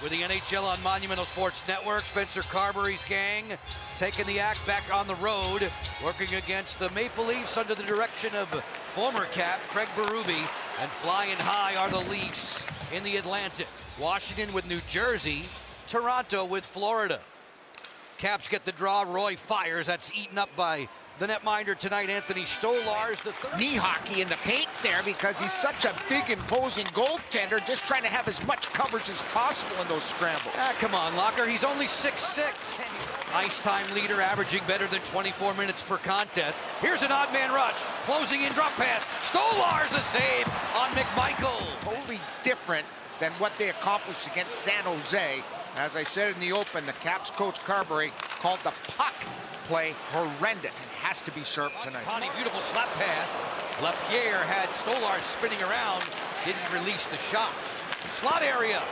with the NHL on Monumental Sports Network. Spencer Carberry's gang taking the act back on the road, working against the Maple Leafs under the direction of former cap Craig Berube, and flying high are the Leafs in the Atlantic. Washington with New Jersey, Toronto with Florida. Caps get the draw. Roy fires. That's eaten up by the netminder tonight, Anthony Stolarz. Knee hockey in the paint there because he's such a big, imposing goaltender, just trying to have as much coverage as possible in those scrambles. Come on, Locker. He's only 6'6". Ice time leader, averaging better than 24 minutes per contest. Here's an odd man rush. Closing in, drop pass. Stolarz the save on McMichael. Totally different than what they accomplished against San Jose. As I said in the open, the Caps coach Carberry called the puck play horrendous. It has to be sharp tonight. Connie, beautiful slap pass. LaPierre had Stolarz spinning around, didn't release the shot. Slot area.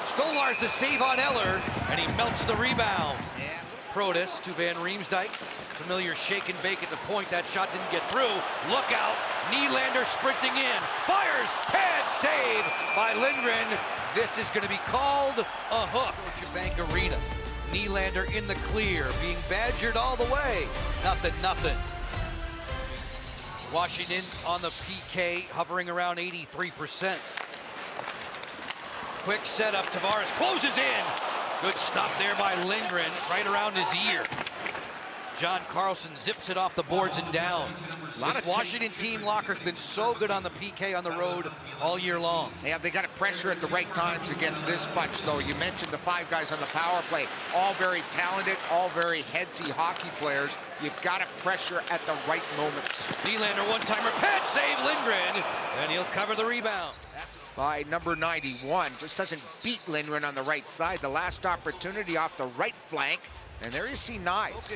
Stolarz the save on Eller, and he melts the rebound. Protas to Van Riemsdyk. Familiar shake and bake at the point. That shot didn't get through. Look out. Nylander sprinting in. Fires. Pad save by Lindgren. This is going to be called a hook. Bank Arena. Nylander in the clear, being badgered all the way. Nothing. Washington on the PK, hovering around 83%. Quick setup, Tavares closes in. Good stop there by Lindgren, right around his ear. John Carlson zips it off the boards and down. This Washington team, Locker's been so good on the PK on the road all year long. Yeah, they got to pressure at the right times against this bunch, though. You mentioned the 5 guys on the power play. All very talented, all very headsy hockey players. You've got to pressure at the right moments. Nylander one-timer, pad save Lindgren, and he'll cover the rebound. By number 91, just doesn't beat Lindgren on the right side. The last opportunity off the right flank. And there you see Knives.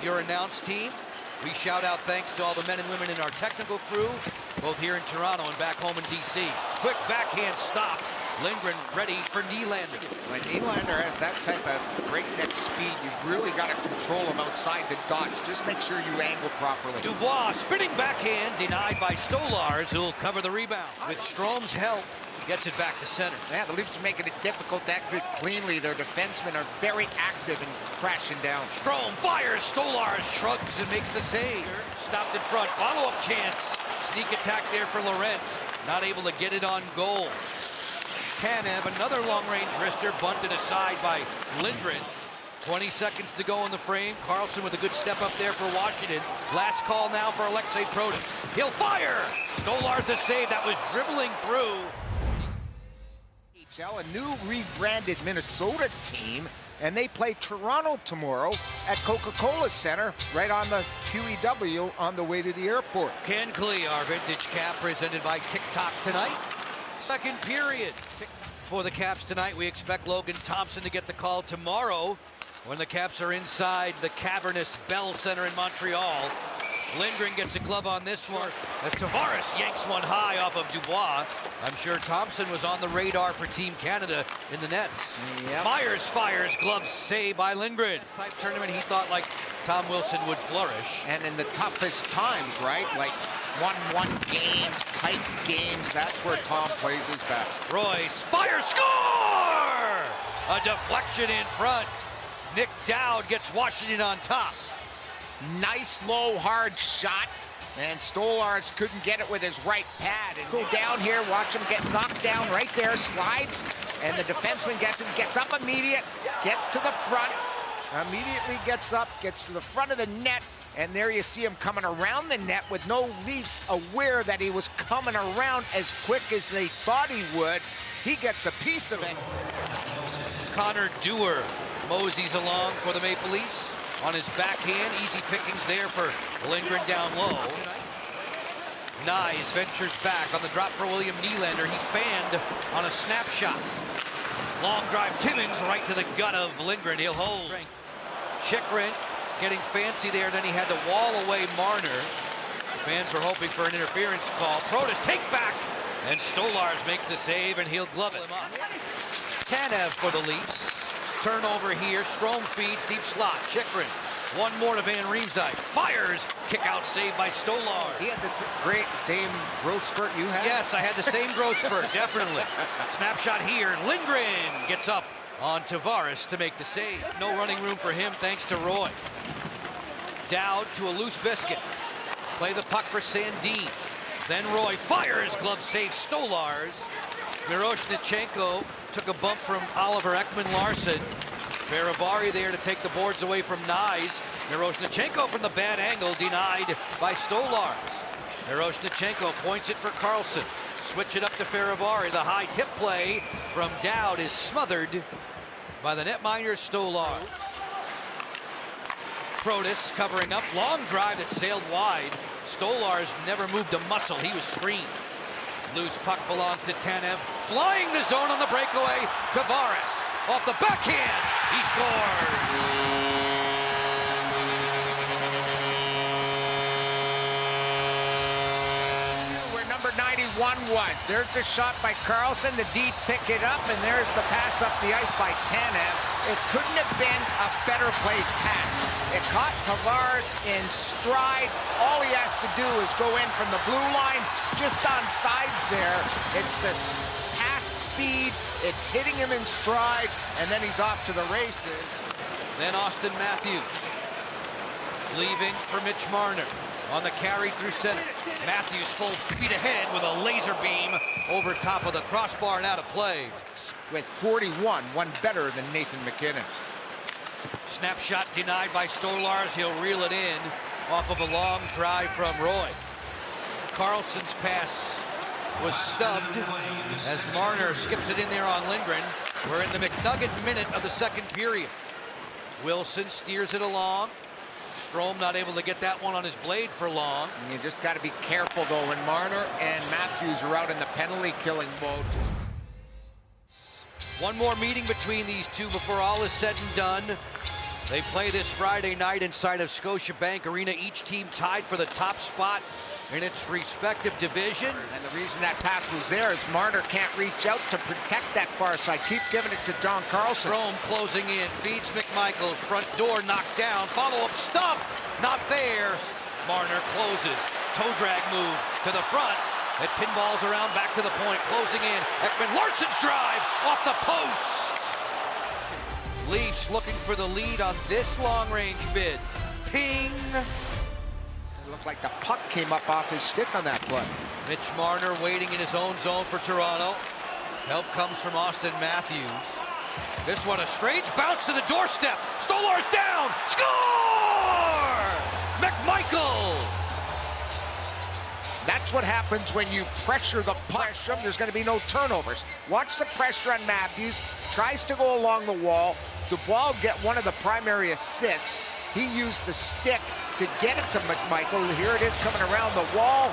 Your announced team. We shout out thanks to all the men and women in our technical crew, both here in Toronto and back home in DC. Quick backhand stop. Lindgren ready for Nylander. When Nylander has that type of breakneck speed, you've really got to control him outside the dots. Just make sure you angle properly. Dubois spinning backhand, denied by Stolarz, who'll cover the rebound. With Strom's help, gets it back to center. Yeah, the Leafs are making it difficult to exit cleanly. Their defensemen are very active and crashing down. Strome fires, Stolarz shrugs and makes the save. Stopped in front, follow-up chance. Sneak attack there for Lorentz. Not able to get it on goal. Tanev, another long-range wrister, bunted aside by Lindgren. 20 seconds to go in the frame. Carlson with a good step up there for Washington. Last call now for Alexei Protas. He'll fire! Stolarz the save, that was dribbling through. A new rebranded Minnesota team, and they play Toronto tomorrow at Coca-Cola Center, right on the QEW on the way to the airport. Ken Klee, our vintage cap, presented by TikTok tonight. Second period. For the Caps tonight, we expect Logan Thompson to get the call tomorrow when the Caps are inside the cavernous Bell Center in Montreal. Lindgren gets a glove on this one as Tavares yanks one high off of Dubois. I'm sure Thompson was on the radar for Team Canada in the nets. Yep. Myers fires, glove save by Lindgren. This type tournament he thought like Tom Wilson would flourish. And in the toughest times, right? Like 1-1 games, tight games, that's where Tom plays his best. Royce fires, score! A deflection in front. Nic Dowd gets Washington on top. Nice, low, hard shot, and Stolarz couldn't get it with his right pad. And go down here, watch him get knocked down right there, slides, and the defenseman gets him, gets up immediate, gets to the front, immediately gets up, gets to the front of the net, and there you see him coming around the net with no Leafs aware that he was coming around as quick as they thought he would. He gets a piece of it. Connor Dewar moseys along for the Maple Leafs. On his backhand, easy pickings there for Lindgren down low. Nyes ventures back on the drop for William Nylander. He fanned on a snapshot. Long drive, Timmins right to the gut of Lindgren. He'll hold. Chychrun getting fancy there, then he had to wall away Marner. Fans were hoping for an interference call. Protas take back, and Stolarz makes the save, and he'll glove him up. Tanev for the Leafs. Turnover here, Strome feeds, deep slot, Chychrun. One more to Van Riemsdyk. Fires, kick out save by Stolarz. He had the same growth spurt you had? Yes, I had the same growth spurt, definitely. Snapshot here, Lindgren gets up On Tavares to make the save. No running room for him thanks to Roy. Dowd to a loose biscuit. Play the puck for Sandin. Then Roy fires, glove save Stolarz. Miroshnichenko took a bump from Oliver Ekman-Larsson. Farivari there to take the boards away from Nyes. Miroshnichenko from the bad angle, denied by Stolarz. Miroshnichenko points it for Carlson. Switch it up to Farivari. The high tip play from Dowd is smothered by the netminder Stolarz. Protas covering up, long drive that sailed wide. Stolarz never moved a muscle, he was screened. Loose puck belongs to Tanev. Flying the zone on the breakaway, Tavares. Off the backhand, he scores! Number 91 was. There's a shot by Carlson. The D pick it up, and there's the pass up the ice by Tanev. It couldn't have been a better placed pass. It caught Tavares in stride. All he has to do is go in from the blue line, just on sides there. It's the pass speed. It's hitting him in stride, and then he's off to the races. Then Austin Matthews leaving for Mitch Marner. On the carry through center. Matthews full speed ahead with a laser beam over top of the crossbar and out of play. With 41, one better than Nathan MacKinnon. Snapshot denied by Stolarz. He'll reel it in off of a long drive from Roy. Carlson's pass was stubbed as Marner skips it in there on Lindgren. We're in the McNugget minute of the second period. Wilson steers it along. Strome not able to get that one on his blade for long. And you just got to be careful, though, when Marner and Matthews are out in the penalty-killing mode. One more meeting between these two before all is said and done. They play this Friday night inside of Scotiabank Arena. Each team tied for the top spot in its respective division. And the reason that pass was there is Marner can't reach out to protect that far side. Keep giving it to John Carlson. Strome closing in, feeds McMichael, front door knocked down, follow-up stop, not there. Marner closes, toe drag move to the front. It pinballs around back to the point, closing in. Ekman-Larsson's drive off the post. Leafs looking for the lead on this long-range bid. Ping. It looked like the puck came up off his stick on that play. Mitch Marner waiting in his own zone for Toronto. Help comes from Austin Matthews. This one a strange bounce to the doorstep. Stolarz down. Score! McMichael! That's what happens when you pressure the puck. There's going to be no turnovers. Watch the pressure on Matthews. Tries to go along the wall. Dubois get one of the primary assists. He used the stick to get it to McMichael. Here it is coming around the wall,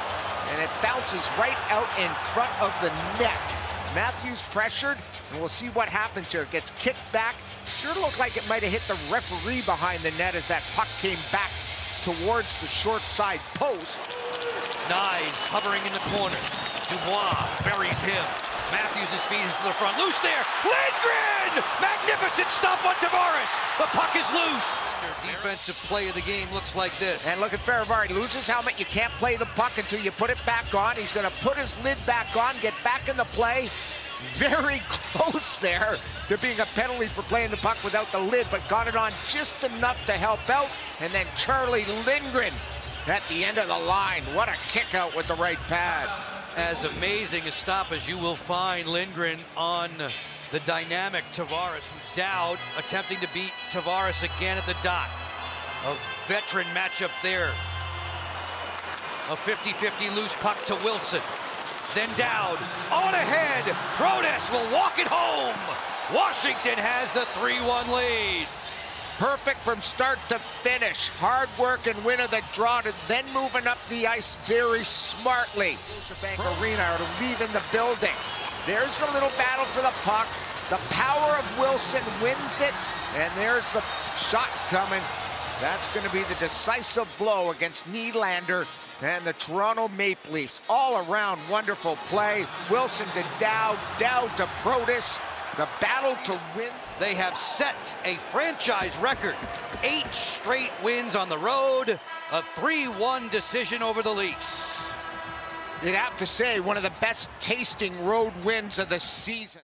and it bounces right out in front of the net. Matthews pressured, and we'll see what happens here. It gets kicked back. Sure looked like it might have hit the referee behind the net as that puck came back towards the short side post. Nyes hovering in the corner. Dubois buries him. Matthews' feet is to the front. Loose there. Lindgren! Magnificent stop on Tavares. The puck is loose. Defensive play of the game looks like this. And look at Farivari. Lose his helmet. You can't play the puck until you put it back on. He's going to put his lid back on, get back in the play. Very close there to being a penalty for playing the puck without the lid, but got it on just enough to help out. And then Charlie Lindgren at the end of the line. What a kick out with the right pad. As amazing a stop as you will find Lindgren on the dynamic Tavares. Dowd attempting to beat Tavares again at the dot. A veteran matchup there. A 50-50 loose puck to Wilson. Then Dowd on ahead. Protas will walk it home. Washington has the 3-1 lead. Perfect from start to finish. Hard work and win of the draw, and then moving up the ice very smartly. Scotiabank Arena are leaving the building. There's a little battle for the puck. The power of Wilson wins it, and there's the shot coming. That's going to be the decisive blow against Nylander and the Toronto Maple Leafs. All around wonderful play. Wilson to Dowd, Dowd to Protas. The battle to win. They have set a franchise record. 8 straight wins on the road. A 3-1 decision over the Leafs. You'd have to say one of the best tasting road wins of the season.